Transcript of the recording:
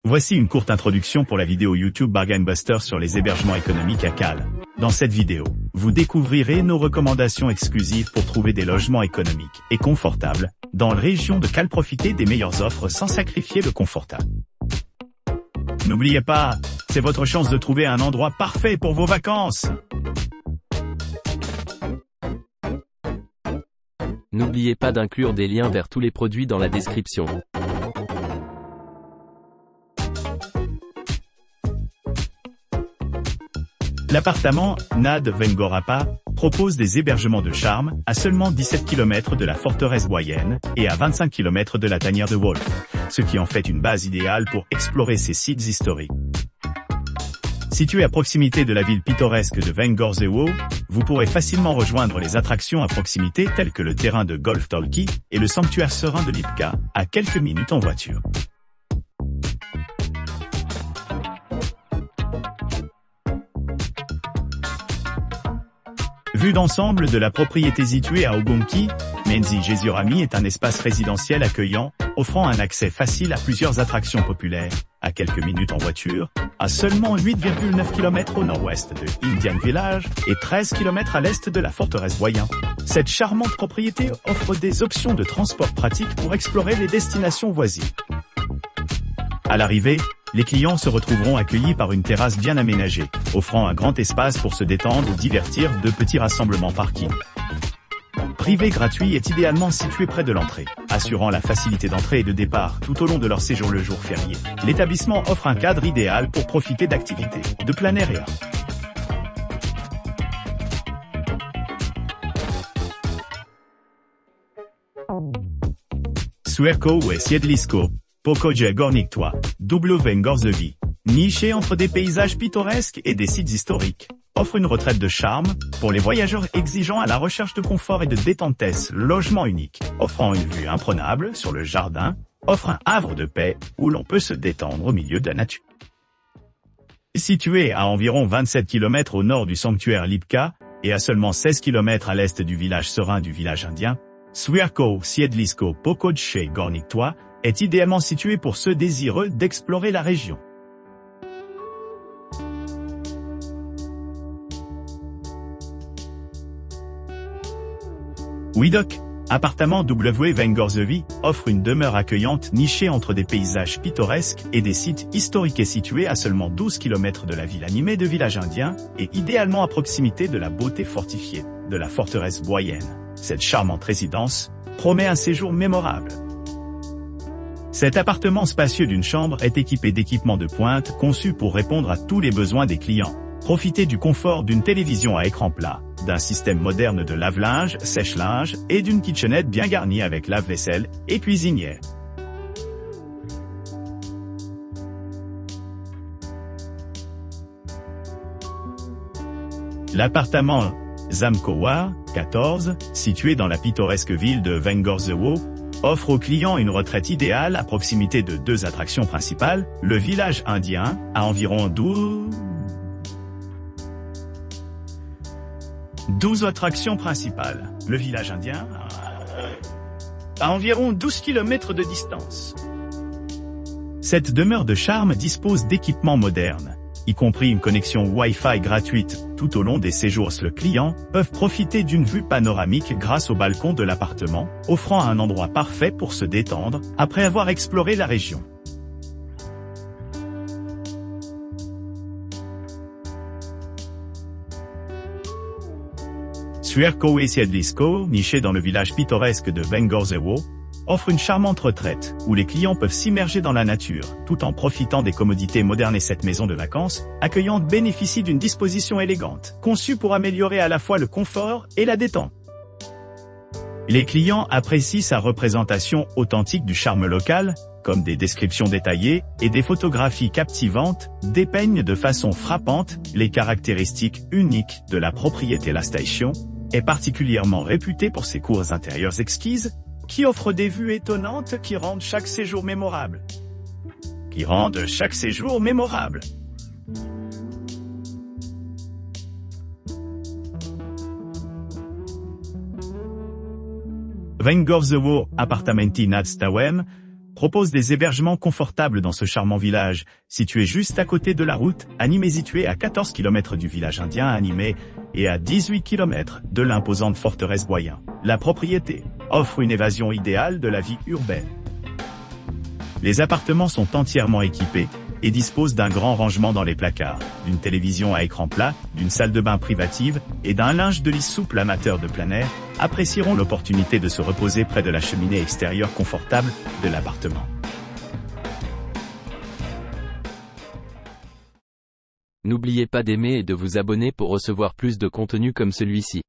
Voici une courte introduction pour la vidéo YouTube Bargain Buster sur les hébergements économiques à Cal. Dans cette vidéo, vous découvrirez nos recommandations exclusives pour trouver des logements économiques et confortables dans la région de Cal. Profitez des meilleures offres sans sacrifier le confortable. N'oubliez pas, c'est votre chance de trouver un endroit parfait pour vos vacances. N'oubliez pas d'inclure des liens vers tous les produits dans la description. L'appartement Nad Vengorapa propose des hébergements de charme à seulement 17 km de la forteresse boyenne et à 25 km de la tanière de Wolf, ce qui en fait une base idéale pour explorer ces sites historiques. Situé à proximité de la ville pittoresque de Vengorzewo, vous pourrez facilement rejoindre les attractions à proximité telles que le terrain de golf Tolki et le sanctuaire serein de Lipka, à quelques minutes en voiture. Vue d'ensemble de la propriété située à Ogonki, Menzi Jesurami est un espace résidentiel accueillant, offrant un accès facile à plusieurs attractions populaires, à quelques minutes en voiture, à seulement 8,9 km au nord-ouest de Indian Village et 13 km à l'est de la forteresse Boyen. Cette charmante propriété offre des options de transport pratiques pour explorer les destinations voisines. À l'arrivée, les clients se retrouveront accueillis par une terrasse bien aménagée, offrant un grand espace pour se détendre ou divertir de petits rassemblements parking. Privé gratuit est idéalement situé près de l'entrée, assurant la facilité d'entrée et de départ tout au long de leur séjour le jour férié. L'établissement offre un cadre idéal pour profiter d'activités de plein air et art. Suerco et Siedlisko, Pokoje Gorniktoa, Wengorzewi, niché entre des paysages pittoresques et des sites historiques, offre une retraite de charme pour les voyageurs exigeants à la recherche de confort et de détentesse. Logement unique, offrant une vue imprenable sur le jardin, offre un havre de paix où l'on peut se détendre au milieu de la nature. Situé à environ 27 km au nord du sanctuaire Lipka et à seulement 16 km à l'est du village serein du village indien, Suerco Siedlisko Pokoje Gorniktoa est idéalement situé pour ceux désireux d'explorer la région. Widok, appartement W Vengorzewi, offre une demeure accueillante nichée entre des paysages pittoresques et des sites historiques et située à seulement 12 km de la ville animée de village indien et idéalement à proximité de la beauté fortifiée de la forteresse boyenne. Cette charmante résidence promet un séjour mémorable. Cet appartement spacieux d'une chambre est équipé d'équipements de pointe conçus pour répondre à tous les besoins des clients. Profitez du confort d'une télévision à écran plat, d'un système moderne de lave-linge, sèche-linge et d'une kitchenette bien garnie avec lave-vaisselle et cuisinière. L'appartement Zamkowa, 14, situé dans la pittoresque ville de Vengorzewo, offre aux clients une retraite idéale à proximité de deux attractions principales, le village indien, à environ 12 attractions principales, le village indien, à environ 12 km de distance. Cette demeure de charme dispose d'équipements modernes, y compris une connexion Wi-Fi gratuite. Tout au long des séjours, le client peuvent profiter d'une vue panoramique grâce au balcon de l'appartement, offrant un endroit parfait pour se détendre après avoir exploré la région. Suerco et Siedlisko, niché dans le village pittoresque de Vengorzewo, offre une charmante retraite, où les clients peuvent s'immerger dans la nature, tout en profitant des commodités modernes. Et cette maison de vacances accueillante bénéficie d'une disposition élégante, conçue pour améliorer à la fois le confort et la détente. Les clients apprécient sa représentation authentique du charme local, comme des descriptions détaillées et des photographies captivantes, dépeignent de façon frappante les caractéristiques uniques de la propriété. La station est particulièrement réputée pour ses cours intérieures exquises, qui offrent des vues étonnantes qui rendent chaque séjour mémorable. Vengorzewo Appartamenti nad Stawem propose des hébergements confortables dans ce charmant village, situé juste à côté de la route, Animé situé à 14 km du village indien Animé et à 18 km de l'imposante forteresse Boyen. La propriété offre une évasion idéale de la vie urbaine. Les appartements sont entièrement équipés et disposent d'un grand rangement dans les placards, d'une télévision à écran plat, d'une salle de bain privative et d'un linge de lit souple. Amateurs de plein air apprécieront l'opportunité de se reposer près de la cheminée extérieure confortable de l'appartement. N'oubliez pas d'aimer et de vous abonner pour recevoir plus de contenu comme celui-ci.